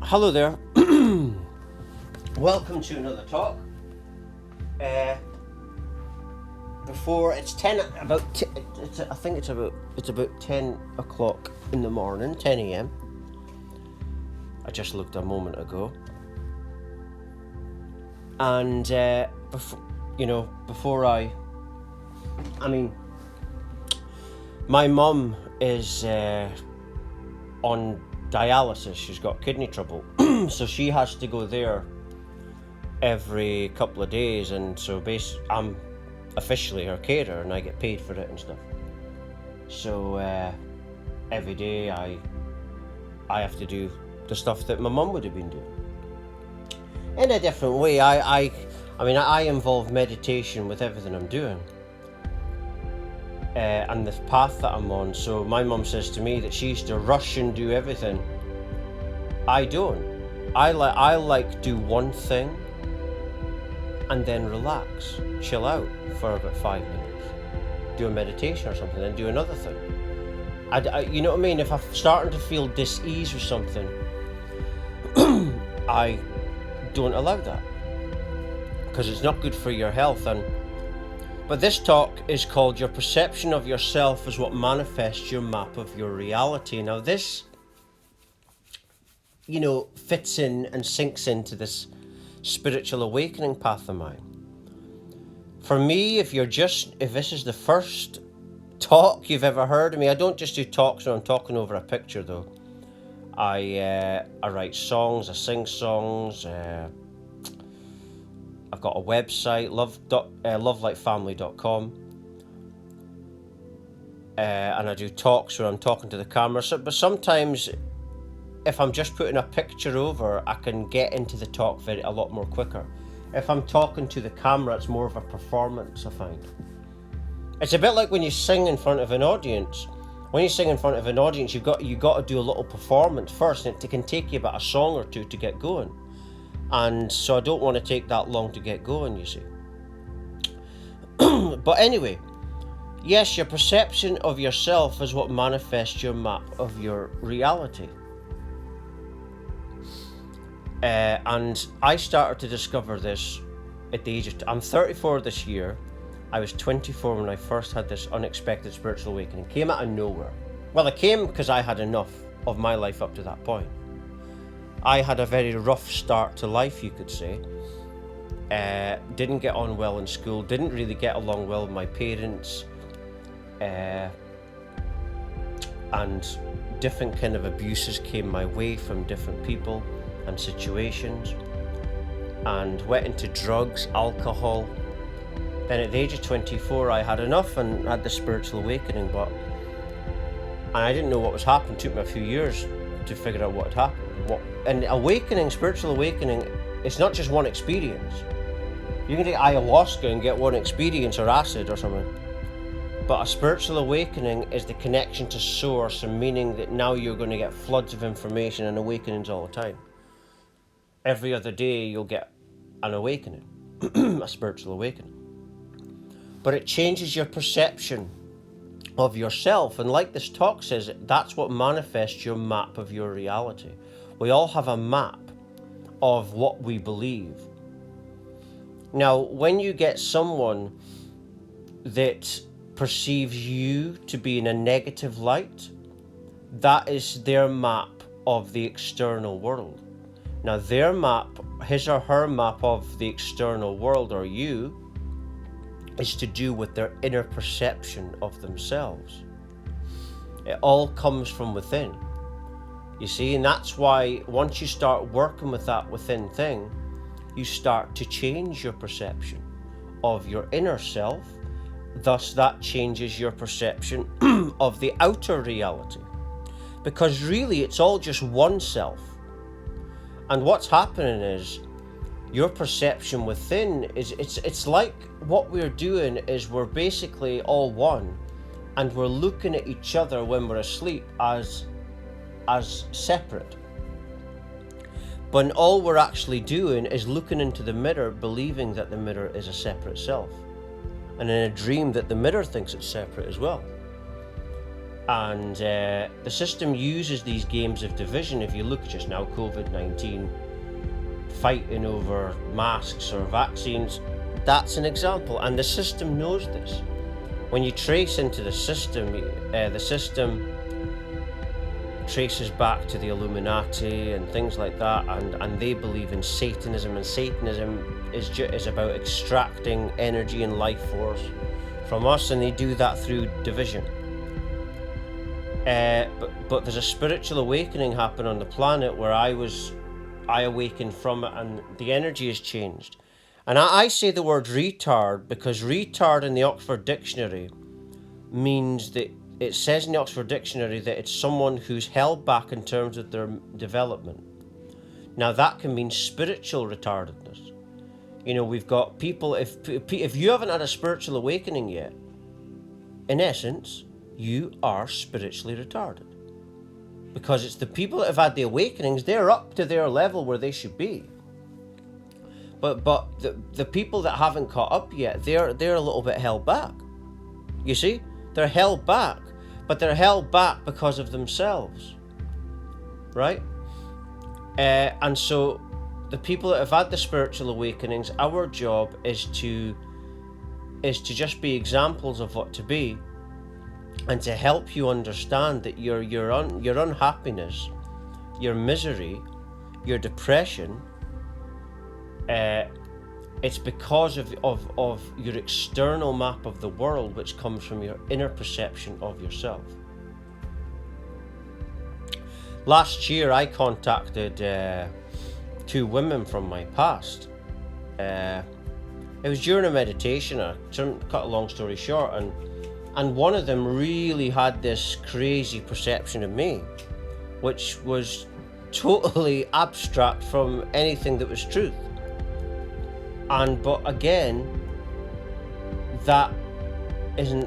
Hello there. Welcome to another talk. Before it's 10, I think it's about 10 o'clock in the morning, 10 a.m. I just looked a moment ago, and before my mum is on dialysis. She's got kidney trouble, so she has to go there every couple of days, and so I'm officially her carer and I get paid for it and stuff. So every day I have to do the stuff that my mum would have been doing in a different way. I involve meditation with everything I'm doing, and the path that I'm on. So my mum says to me that she used to rush and do everything. I don't. I like do one thing and then relax, chill out for about 5 minutes, do a meditation or something, then do another thing. You know what I mean? If I'm starting to feel dis-ease or something, I don't allow that, because it's not good for your health. But this talk is called Your Perception of Yourself is What Manifests Your Map of Your Reality. Now this, fits in and sinks into this spiritual awakening path of mine. For me, if this is the first talk you've ever heard of me, I don't just do talks where I'm talking over a picture though. I write songs, I sing songs, I've got a website, lovelightfamily.com, and I do talks where I'm talking to the camera. But sometimes, if I'm just putting a picture over, I can get into the talk a lot more quicker. If I'm talking to the camera, it's more of a performance, I find. It's a bit like when you sing in front of an audience. When you sing in front of an audience, you've got to do a little performance first, and it can take you about a song or two to get going. And so I don't want to take that long to get going, you see. But anyway, yes, your perception of yourself is what manifests your map of your reality. And I started to discover this at the age of... I'm 34 this year. I was 24 when I first had this unexpected spiritual awakening. It came out of nowhere. Well, it came because I had enough of my life up to that point. I had a very rough start to life, you could say. Didn't get on well in school, didn't really get along well with my parents, and different kind of abuses came my way from different people and situations, and went into drugs, alcohol. Then at the age of 24 I had enough and had the spiritual awakening, and I didn't know what was happening. It took me a few years to figure out what had happened. And spiritual awakening, it's not just one experience. You can take ayahuasca and get one experience, or acid or something. But a spiritual awakening is the connection to source, and meaning that now you're going to get floods of information and awakenings all the time. Every other day you'll get an awakening, a spiritual awakening. But it changes your perception of yourself, and like this talk says, that's what manifests your map of your reality. We all have a map of what we believe. Now, when you get someone that perceives you to be in a negative light, that is their map of the external world. Now, their map, his or her map of the external world, or you, is to do with their inner perception of themselves. It all comes from within. You see, and that's why once you start working with that within thing, you start to change your perception of your inner self. Thus, that changes your perception of the outer reality. Because really, it's all just one self. And what's happening is, your perception within is, it's like what we're doing is we're basically all one, and we're looking at each other when we're asleep as separate. But all we're actually doing is looking into the mirror, believing that the mirror is a separate self, and in a dream that the mirror thinks it's separate as well. And the system uses these games of division. If you look just now, COVID-19, fighting over masks or vaccines, that's an example. And the system knows this. When you trace into the system traces back to the Illuminati and things like that, and they believe in Satanism, and Satanism is about extracting energy and life force from us, and they do that through division. But there's a spiritual awakening happened on the planet where I awakened from it, and the energy has changed. And I say the word retard because retard in the Oxford Dictionary means that it says in the Oxford Dictionary that it's someone who's held back in terms of their development. Now that can mean spiritual retardedness. You know, we've got people, if you haven't had a spiritual awakening yet, in essence, you are spiritually retarded. Because it's the people that have had the awakenings, they're up to their level where they should be. But the people that haven't caught up yet, they're a little bit held back. You see? They're held back, but they're held back because of themselves. Right? And so the people that have had the spiritual awakenings, our job is to just be examples of what to be, and to help you understand that your unhappiness, your misery, your depression, it's because of your external map of the world, which comes from your inner perception of yourself. Last year I contacted 2 women from my past. It was during a meditation. I cut a long story short, and one of them really had this crazy perception of me, which was totally abstract from anything that was truth. But again, that is an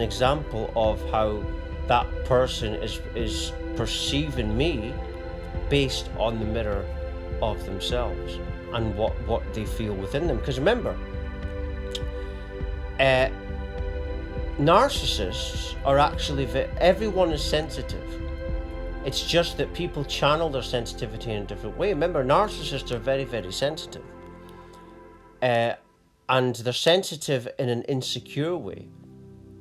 example of how that person is perceiving me based on the mirror of themselves and what they feel within them. Because remember, narcissists are actually, everyone is sensitive. It's just that people channel their sensitivity in a different way. Remember, narcissists are very, very sensitive. And they're sensitive in an insecure way.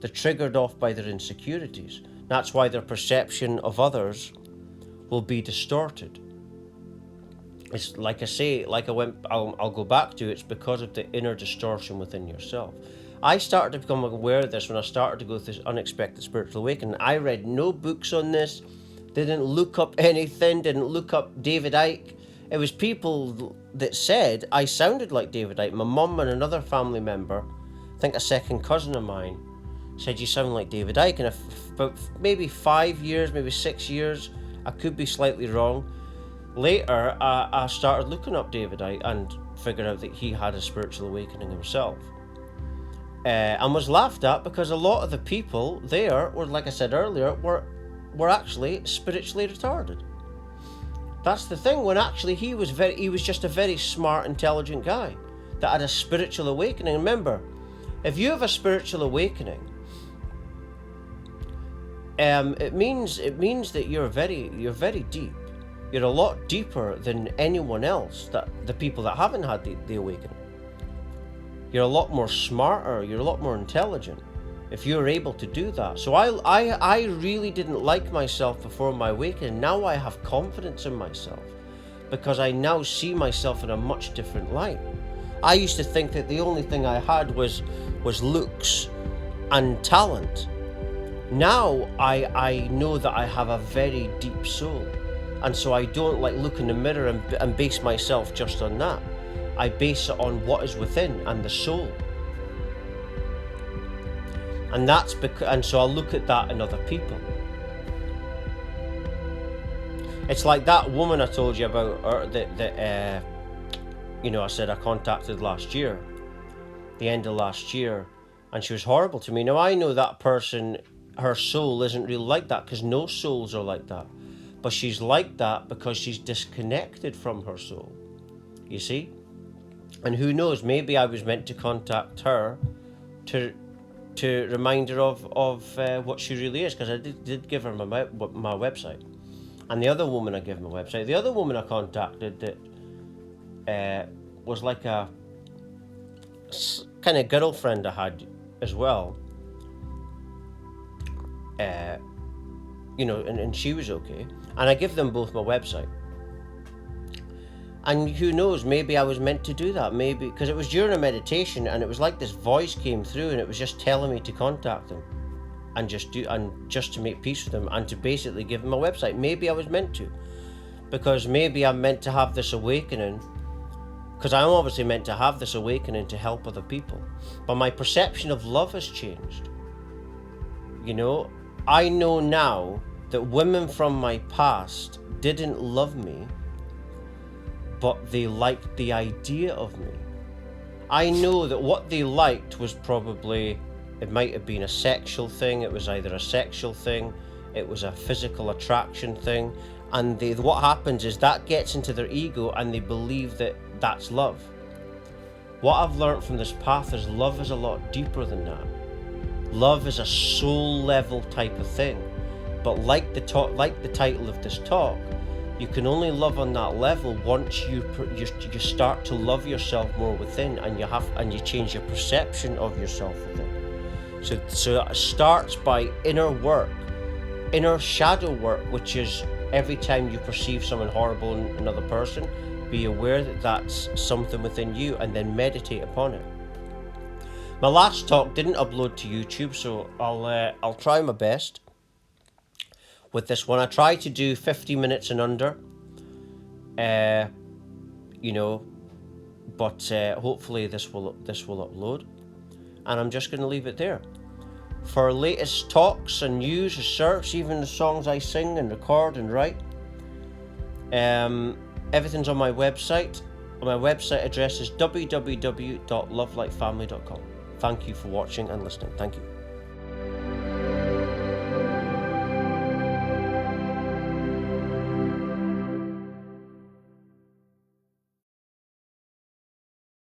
They're triggered off by their insecurities. That's why their perception of others will be distorted. It's like I say, I'll go back to, it's because of the inner distortion within yourself. I started to become aware of this when I started to go through this unexpected spiritual awakening. I read no books on this, didn't look up anything, didn't look up David Icke. It was people that said I sounded like David Icke. My mum and another family member, I think a second cousin of mine, said you sound like David Icke. And about maybe 5 years, maybe 6 years, I could be slightly wrong. Later, I started looking up David Icke and figured out that he had a spiritual awakening himself. And was laughed at because a lot of the people there were, like I said earlier, were actually spiritually retarded. That's the thing, when actually he was just a very smart, intelligent guy that had a spiritual awakening. Remember, if you have a spiritual awakening, it means that you're very deep. You're a lot deeper than anyone else, that the people that haven't had the awakening. You're a lot more smarter, you're a lot more intelligent if you're able to do that. So I really didn't like myself before my awakening. Now I have confidence in myself because I now see myself in a much different light. I used to think that the only thing I had was looks and talent. Now I know that I have a very deep soul, and so I don't look in the mirror and base myself just on that. I base it on what is within and the soul. And so I'll look at that in other people. It's like that woman I told you about that I said I contacted last year, the end of last year, and she was horrible to me. Now I know that person, her soul isn't really like that, because no souls are like that. But she's like that because she's disconnected from her soul. You see? And who knows, maybe I was meant to contact her to to remind her of what she really is, because I did give her my website. And the other woman I gave my website, the other woman I contacted that was like a kind of girlfriend I had as well, and she was okay, and I give them both my website. And who knows, maybe I was meant to do that, maybe because it was during a meditation, and it was like this voice came through, and it was just telling me to contact them and just to make peace with them, and to basically give them a website. Maybe I was meant to, because maybe I'm meant to have this awakening, because I'm obviously meant to have this awakening to help other people. But my perception of love has changed. I know now that women from my past didn't love me, but they liked the idea of me. I know that what they liked was probably, it might have been a sexual thing, it was either a sexual thing, it was a physical attraction thing, and what happens is that gets into their ego, and they believe that that's love. What I've learned from this path is love is a lot deeper than that. Love is a soul level type of thing, but like the title of this talk, you can only love on that level once you start to love yourself more within, and you change your perception of yourself within. So it starts by inner work, inner shadow work, which is every time you perceive someone horrible in another person, be aware that that's something within you, and then meditate upon it. My last talk didn't upload to YouTube, so I'll try my best with this one. I try to do 50 minutes and under, but hopefully this will upload, and I'm just going to leave it there. For latest talks and news, research, even the songs I sing and record and write, everything's on my website. My website address is www.lovelightfamily.com. Thank you for watching and listening. Thank you.